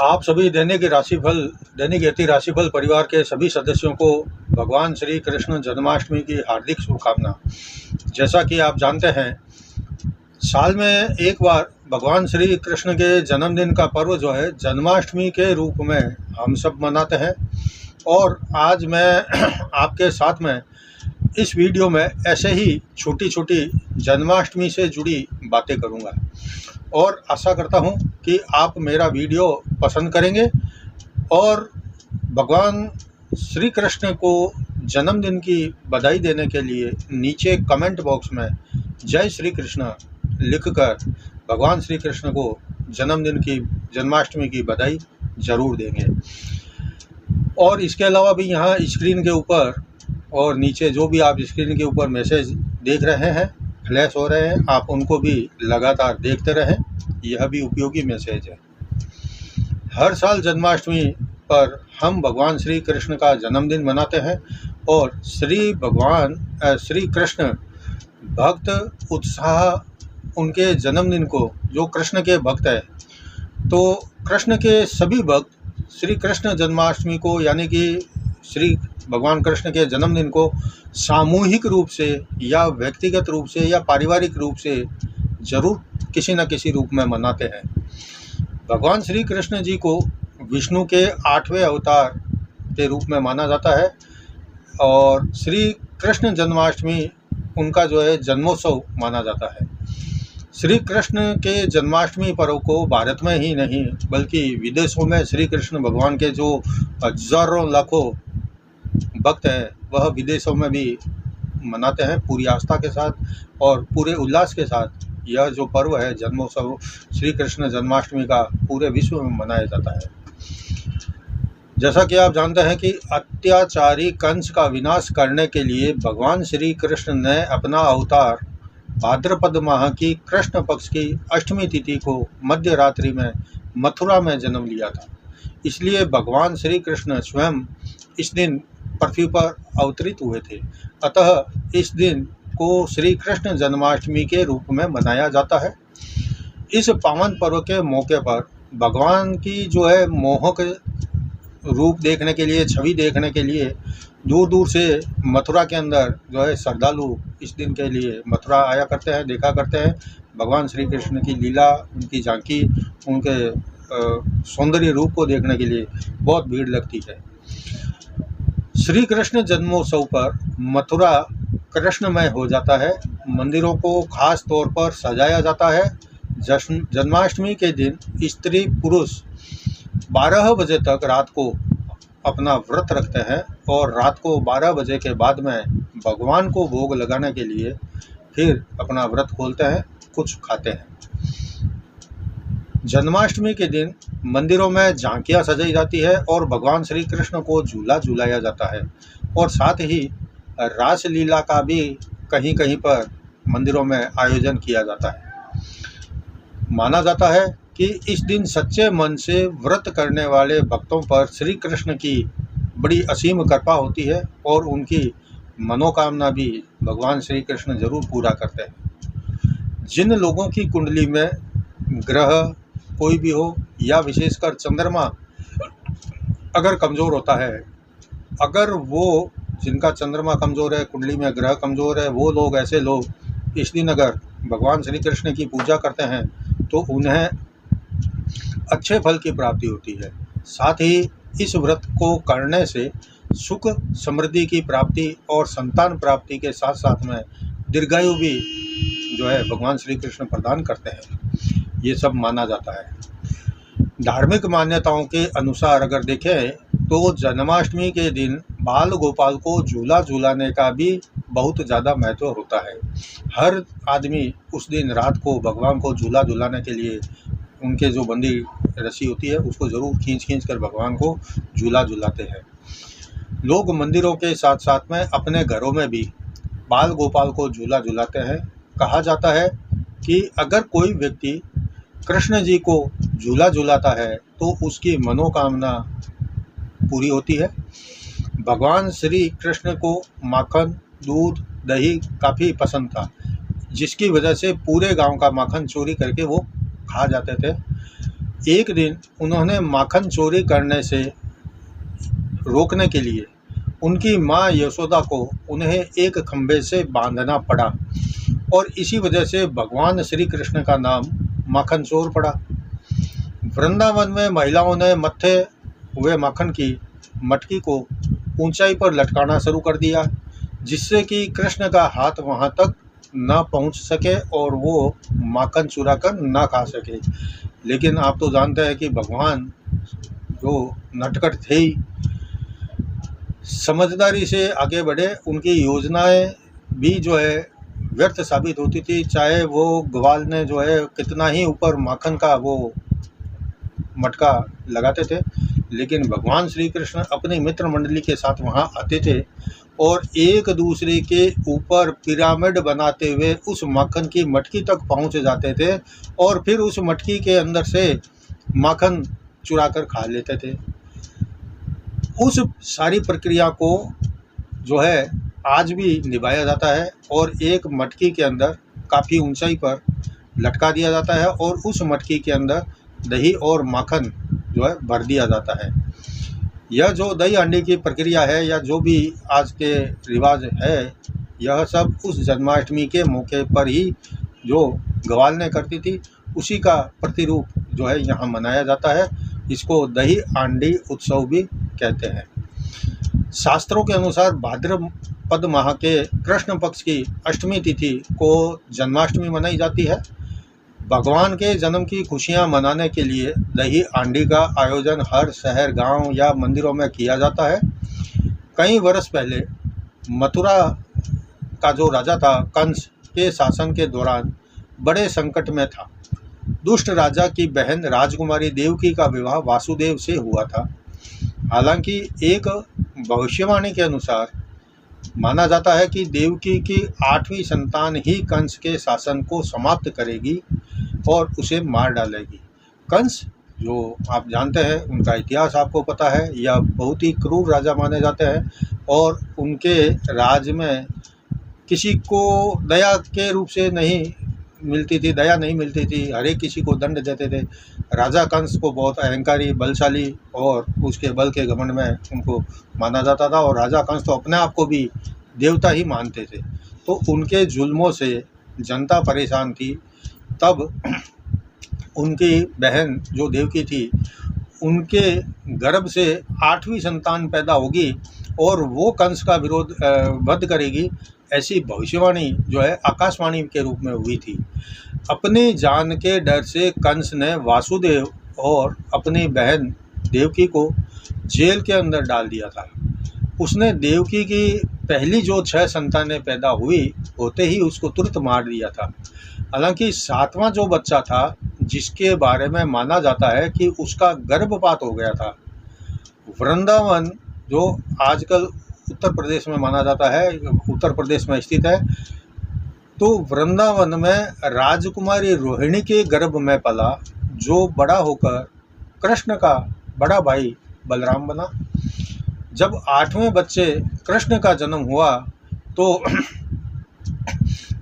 आप सभी दैनिक यति राशिफल परिवार के सभी सदस्यों को भगवान श्री कृष्ण जन्माष्टमी की हार्दिक शुभकामना। जैसा कि आप जानते हैं, साल में एक बार भगवान श्री कृष्ण के जन्मदिन का पर्व जो है जन्माष्टमी के रूप में हम सब मनाते हैं। और आज मैं आपके साथ में इस वीडियो में ऐसे ही छोटी छोटी जन्माष्टमी से जुड़ी बातें करूंगा और आशा करता हूं कि आप मेरा वीडियो पसंद करेंगे और भगवान श्री कृष्ण को जन्मदिन की बधाई देने के लिए नीचे कमेंट बॉक्स में जय श्री कृष्ण लिखकर भगवान श्री कृष्ण को जन्माष्टमी की बधाई ज़रूर देंगे। और इसके अलावा भी यहाँ स्क्रीन के ऊपर और नीचे जो भी आप स्क्रीन के ऊपर मैसेज देख रहे हैं, फ्लैश हो रहे हैं, आप उनको भी लगातार देखते रहें। यह भी उपयोगी मैसेज है। हर साल जन्माष्टमी पर हम भगवान श्री कृष्ण का जन्मदिन मनाते हैं और श्री कृष्ण भक्त उत्साह उनके जन्मदिन को, जो कृष्ण के भक्त है, तो कृष्ण के सभी भक्त श्री कृष्ण जन्माष्टमी को यानी कि श्री भगवान कृष्ण के जन्मदिन को सामूहिक रूप से या व्यक्तिगत रूप से या पारिवारिक रूप से जरूर किसी न किसी रूप में मनाते हैं। भगवान श्री कृष्ण जी को विष्णु के 8वें अवतार के रूप में माना जाता है और श्री कृष्ण जन्माष्टमी उनका जो है जन्मोत्सव माना जाता है। श्री कृष्ण के जन्माष्टमी पर्व को भारत में ही नहीं बल्कि विदेशों में श्री कृष्ण भगवान के जो हजारों लाखों भक्त हैं वह विदेशों में भी मनाते हैं पूरी आस्था के साथ और पूरे उल्लास के साथ। यह जो पर्व है जन्मोत्सव श्री कृष्ण जन्माष्टमी का पूरे विश्व में मनाया जाता है। जैसा कि आप जानते हैं कि अत्याचारी कंस का विनाश करने के लिए भगवान श्री कृष्ण ने अपना अवतार भाद्रपद माह की कृष्ण पक्ष की अष्टमी तिथि को मध्य रात्रि में मथुरा में जन्म लिया था। इसलिए भगवान श्री कृष्ण स्वयं इस दिन पृथ्वी पर अवतरित हुए थे। अतः इस दिन को श्री कृष्ण जन्माष्टमी के रूप में मनाया जाता है। इस पावन पर्व के मौके पर भगवान की जो है मोहक रूप देखने के लिए, छवि देखने के लिए दूर दूर से मथुरा के अंदर जो है श्रद्धालु इस दिन के लिए मथुरा आया करते हैं, देखा करते हैं। भगवान श्री कृष्ण की लीला, उनकी झांकी, उनके सौंदर्य रूप को देखने के लिए बहुत भीड़ लगती है। श्री कृष्ण जन्मोत्सव पर मथुरा कृष्णमय हो जाता है। मंदिरों को खास तौर पर सजाया जाता है। जन्माष्टमी के दिन स्त्री पुरुष 12 बजे तक रात को अपना व्रत रखते हैं और रात को 12 बजे के बाद में भगवान को भोग लगाने के लिए फिर अपना व्रत खोलते हैं, कुछ खाते हैं। जन्माष्टमी के दिन मंदिरों में झांकियाँ सजाई जाती है और भगवान श्री कृष्ण को झूला झूलाया जाता है और साथ ही रास लीला का भी कहीं कहीं पर मंदिरों में आयोजन किया जाता है। माना जाता है कि इस दिन सच्चे मन से व्रत करने वाले भक्तों पर श्री कृष्ण की बड़ी असीम कृपा होती है और उनकी मनोकामना भी भगवान श्री कृष्ण जरूर पूरा करते हैं। जिन लोगों की कुंडली में ग्रह कोई भी हो या विशेषकर चंद्रमा अगर कमज़ोर होता है, अगर वो जिनका चंद्रमा कमज़ोर है, कुंडली में ग्रह कमज़ोर है, वो लोग, ऐसे लोग इस दिन अगर भगवान श्री कृष्ण की पूजा करते हैं तो उन्हें अच्छे फल की प्राप्ति होती है। साथ ही इस व्रत को करने से सुख समृद्धि की प्राप्ति और संतान प्राप्ति के साथ साथ में दीर्घायु भी जो है भगवान श्री कृष्ण प्रदान करते हैं। ये सब माना जाता है। धार्मिक मान्यताओं के अनुसार अगर देखें तो जन्माष्टमी के दिन बाल गोपाल को झूला झूलाने का भी बहुत ज़्यादा महत्व होता है। हर आदमी उस दिन रात को भगवान को झूला झूलाने के लिए उनके जो बंधी रस्सी होती है उसको ज़रूर खींच कर भगवान को झूला झूलाते हैं। लोग मंदिरों के साथ साथ में अपने घरों में भी बाल गोपाल को झूला झूलाते हैं। कहा जाता है कि अगर कोई व्यक्ति कृष्ण जी को झूला झूलाता है तो उसकी मनोकामना पूरी होती है। भगवान श्री कृष्ण को माखन, दूध, दही काफ़ी पसंद था, जिसकी वजह से पूरे गांव का माखन चोरी करके वो खा जाते थे। एक दिन उन्होंने माखन चोरी करने से रोकने के लिए उनकी माँ यशोदा को उन्हें एक खंभे से बांधना पड़ा और इसी वजह से भगवान श्री कृष्ण का नाम माखन चोर पड़ा। वृंदावन में महिलाओं ने मत्थे हुए माखन की मटकी को ऊंचाई पर लटकाना शुरू कर दिया, जिससे कि कृष्ण का हाथ वहां तक ना पहुंच सके और वो माखन चुरा कर ना खा सके। लेकिन आप तो जानते हैं कि भगवान जो नटखट थे ही, समझदारी से आगे बढ़े। उनकी योजनाएं भी जो है व्यर्थ साबित होती थी, चाहे वो ग्वाल ने जो है कितना ही ऊपर माखन का वो मटका लगाते थे, लेकिन भगवान श्री कृष्ण अपनी मित्र मंडली के साथ वहां आते थे और एक दूसरे के ऊपर पिरामिड बनाते हुए उस माखन की मटकी तक पहुंच जाते थे और फिर उस मटकी के अंदर से माखन चुरा कर खा लेते थे। उस सारी प्रक्रिया को जो है आज भी निभाया जाता है और एक मटकी के अंदर काफ़ी ऊंचाई पर लटका दिया जाता है और उस मटकी के अंदर दही और माखन जो है भर दिया जाता है। यह जो दही हांडी की प्रक्रिया है या जो भी आज के रिवाज है, यह सब उस जन्माष्टमी के मौके पर ही जो ग्वाल ने करती थी उसी का प्रतिरूप जो है यहाँ मनाया जाता है। इसको दही हांडी उत्सव भी कहते हैं। शास्त्रों के अनुसार भाद्रपद माह के कृष्ण पक्ष की अष्टमी तिथि को जन्माष्टमी मनाई जाती है। भगवान के जन्म की खुशियां मनाने के लिए दही हांडी का आयोजन हर शहर, गांव या मंदिरों में किया जाता है। कई वर्ष पहले मथुरा का जो राजा था, कंस के शासन के दौरान बड़े संकट में था। दुष्ट राजा की बहन राजकुमारी देवकी का विवाह वासुदेव से हुआ था। हालांकि एक भविष्यवाणी के अनुसार माना जाता है कि देवकी की 8वीं संतान ही कंस के शासन को समाप्त करेगी और उसे मार डालेगी। कंस, जो आप जानते हैं, उनका इतिहास आपको पता है, यह बहुत ही क्रूर राजा माने जाते हैं और उनके राज में किसी को दया के रूप से दया नहीं मिलती थी, हर एक किसी को दंड देते थे। राजा कंस को बहुत अहंकारी, बलशाली और उसके बल के घमंड में उनको माना जाता था और राजा कंस तो अपने आप को भी देवता ही मानते थे। तो उनके जुल्मों से जनता परेशान थी। तब उनकी बहन जो देवकी थी, उनके गर्भ से 8वीं संतान पैदा होगी और वो कंस का वध करेगी, ऐसी भविष्यवाणी जो है आकाशवाणी के रूप में हुई थी। अपनी जान के डर से कंस ने वासुदेव और अपनी बहन देवकी को जेल के अंदर डाल दिया था। उसने देवकी की पहली जो 6 संतानें पैदा हुई होते ही उसको तुरंत मार दिया था। हालांकि 7वां जो बच्चा था, जिसके बारे में माना जाता है कि उसका गर्भपात हो गया था, वृंदावन जो आजकल उत्तर प्रदेश में माना जाता है, उत्तर प्रदेश में स्थित है, तो वृंदावन में राजकुमारी रोहिणी के गर्भ में पला, जो बड़ा होकर कृष्ण का बड़ा भाई बलराम बना। जब 8वें बच्चे कृष्ण का जन्म हुआ तो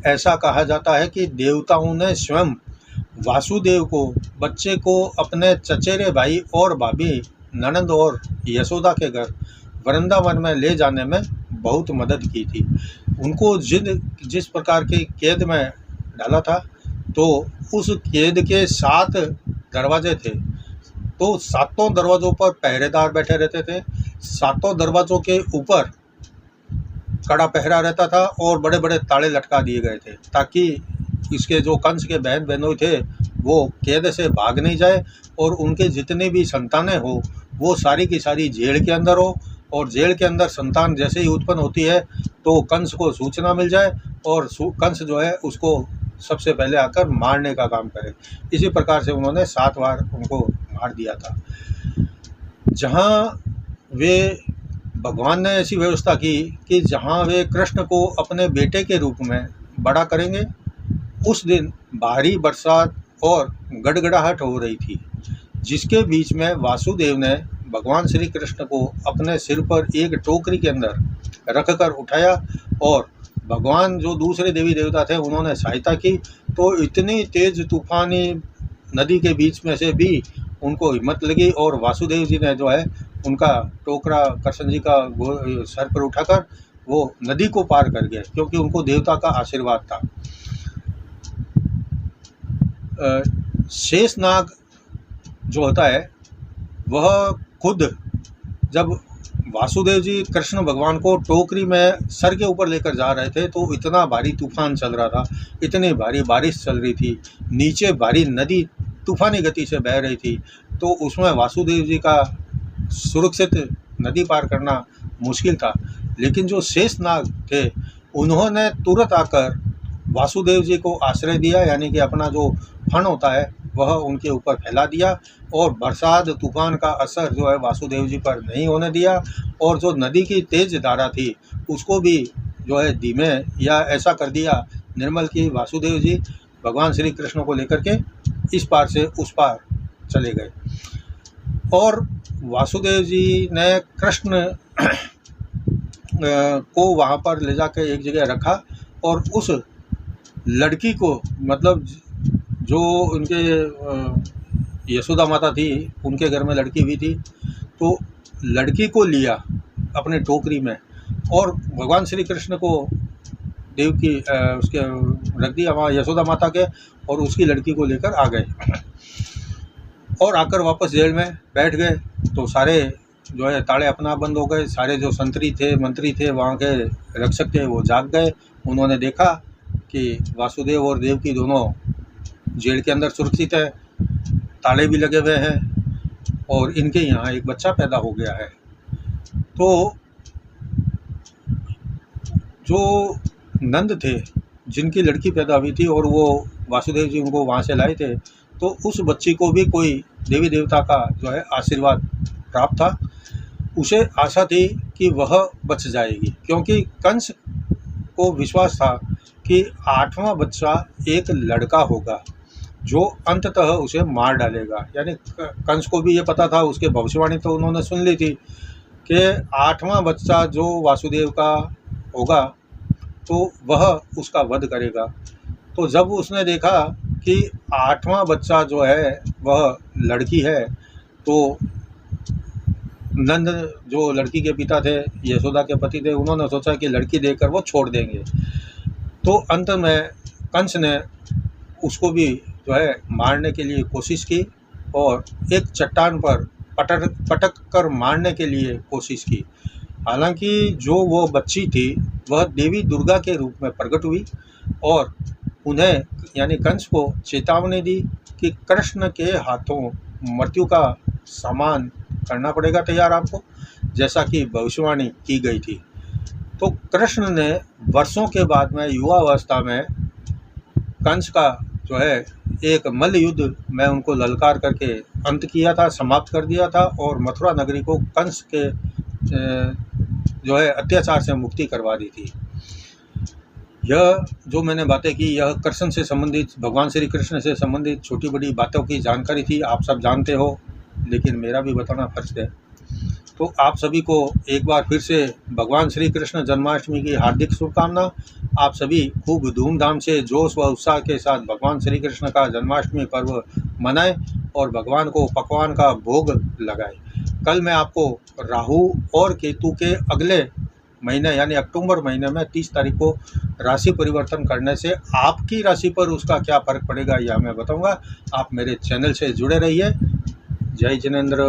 ऐसा कहा जाता है कि देवताओं ने स्वयं वासुदेव को बच्चे को अपने चचेरे भाई और भाभी ननद और यशोदा के घर वृंदावन में ले जाने में बहुत मदद की थी। उनको जिस प्रकार की कैद में डाला था, तो उस कैद के 7 दरवाजे थे, तो 7 दरवाज़ों पर पहरेदार बैठे रहते थे। 7 दरवाज़ों के ऊपर कड़ा पहरा रहता था और बड़े बड़े ताले लटका दिए गए थे, ताकि इसके जो कंस के बहन बहनोई थे वो कैद से भाग नहीं जाए और उनके जितने भी संतानें हो वो सारी की सारी जेल के अंदर हो, और जेल के अंदर संतान जैसे ही उत्पन्न होती है तो कंस को सूचना मिल जाए और कंस जो है उसको सबसे पहले आकर मारने का काम करे। इसी प्रकार से उन्होंने 7 बार उनको मार दिया था। जहाँ वे भगवान ने ऐसी व्यवस्था की कि जहाँ वे कृष्ण को अपने बेटे के रूप में बड़ा करेंगे, उस दिन भारी बरसात और गड़गड़ाहट हो रही थी, जिसके बीच में वासुदेव ने भगवान श्री कृष्ण को अपने सिर पर एक टोकरी के अंदर रखकर उठाया और भगवान जो दूसरे देवी देवता थे उन्होंने सहायता की। तो इतनी तेज तूफानी नदी के बीच में से भी उनको हिम्मत लगी और वासुदेव जी ने जो है उनका टोकरा कृष्ण जी का सर पर उठाकर वो नदी को पार कर गए, क्योंकि उनको देवता का आशीर्वाद था। शेषनाग जो होता है वह खुद जब वासुदेव जी कृष्ण भगवान को टोकरी में सर के ऊपर लेकर जा रहे थे तो इतना भारी तूफान चल रहा था, इतनी भारी बारिश चल रही थी, नीचे भारी नदी तूफानी गति से बह रही थी, तो उसमें वासुदेव जी का सुरक्षित नदी पार करना मुश्किल था। लेकिन जो शेषनाग थे उन्होंने तुरंत आकर वासुदेव जी को आश्रय दिया, यानी कि अपना जो फण होता है वह उनके ऊपर फैला दिया और बरसात तूफान का असर जो है वासुदेव जी पर नहीं होने दिया, और जो नदी की तेज धारा थी उसको भी जो है धीमे या ऐसा कर दिया निर्मल की वासुदेव जी भगवान श्री कृष्ण को लेकर के इस पार से उस पार चले गए। और वासुदेव जी ने कृष्ण को वहाँ पर ले जाकर एक जगह रखा और उस लड़की को, मतलब जो उनके यशोदा माता थी उनके घर में लड़की हुई थी, तो लड़की को लिया अपने टोकरी में और भगवान श्री कृष्ण को देव की उसके रख दिया वहाँ यशोदा माता के, और उसकी लड़की को लेकर आ गए और आकर वापस जेल में बैठ गए। तो सारे जो है ताले अपना बंद हो गए, सारे जो मंत्री थे वहाँ के रक्षक थे वो जाग गए। उन्होंने देखा कि वासुदेव और देवकी दोनों जेल के अंदर सुरक्षित है, ताले भी लगे हुए हैं और इनके यहाँ एक बच्चा पैदा हो गया है। तो जो नंद थे जिनकी लड़की पैदा हुई थी और वो वासुदेव जी उनको वहाँ से लाए थे, तो उस बच्ची को भी कोई देवी देवता का जो है आशीर्वाद प्राप्त था। उसे आशा थी कि वह बच जाएगी, क्योंकि कंस को विश्वास था कि 8वां बच्चा एक लड़का होगा जो अंततः उसे मार डालेगा। यानी कंस को भी ये पता था, उसके भविष्यवाणी तो उन्होंने सुन ली थी कि 8वां बच्चा जो वासुदेव का होगा तो वह उसका वध करेगा। तो जब उसने देखा कि 8वां बच्चा जो है वह लड़की है, तो नंद जो लड़की के पिता थे, यशोदा के पति थे, उन्होंने सोचा कि लड़की देकर वो छोड़ देंगे। तो अंत में कंस ने उसको भी जो है मारने के लिए कोशिश की और एक चट्टान पर पटक कर मारने के लिए कोशिश की। हालांकि जो वो बच्ची थी वह देवी दुर्गा के रूप में प्रकट हुई और उन्हें यानी कंस को चेतावनी दी कि कृष्ण के हाथों मृत्यु का सामान करना पड़ेगा तैयार आपको, जैसा कि भविष्यवाणी की गई थी। तो कृष्ण ने वर्षों के बाद में युवावस्था में कंस का जो है एक मल्ल युद्ध में उनको ललकार करके अंत किया था, समाप्त कर दिया था और मथुरा नगरी को कंस के जो है अत्याचार से मुक्ति करवा दी थी। यह जो मैंने बातें की यह कृष्ण से संबंधित, भगवान श्री कृष्ण से संबंधित छोटी बड़ी बातों की जानकारी थी। आप सब जानते हो, लेकिन मेरा भी बताना फर्ज है। तो आप सभी को एक बार फिर से भगवान श्री कृष्ण जन्माष्टमी की हार्दिक शुभकामना। आप सभी खूब धूमधाम से जोश व उत्साह के साथ भगवान श्री कृष्ण का जन्माष्टमी पर्व मनाएं और भगवान को पकवान का भोग लगाएं। कल मैं आपको राहु और केतु के अगले महीने यानी अक्टूबर महीने में 30 तारीख को राशि परिवर्तन करने से आपकी राशि पर उसका क्या फर्क पड़ेगा यह मैं बताऊंगा। आप मेरे चैनल से जुड़े रहिए। जय जिनेंद्र।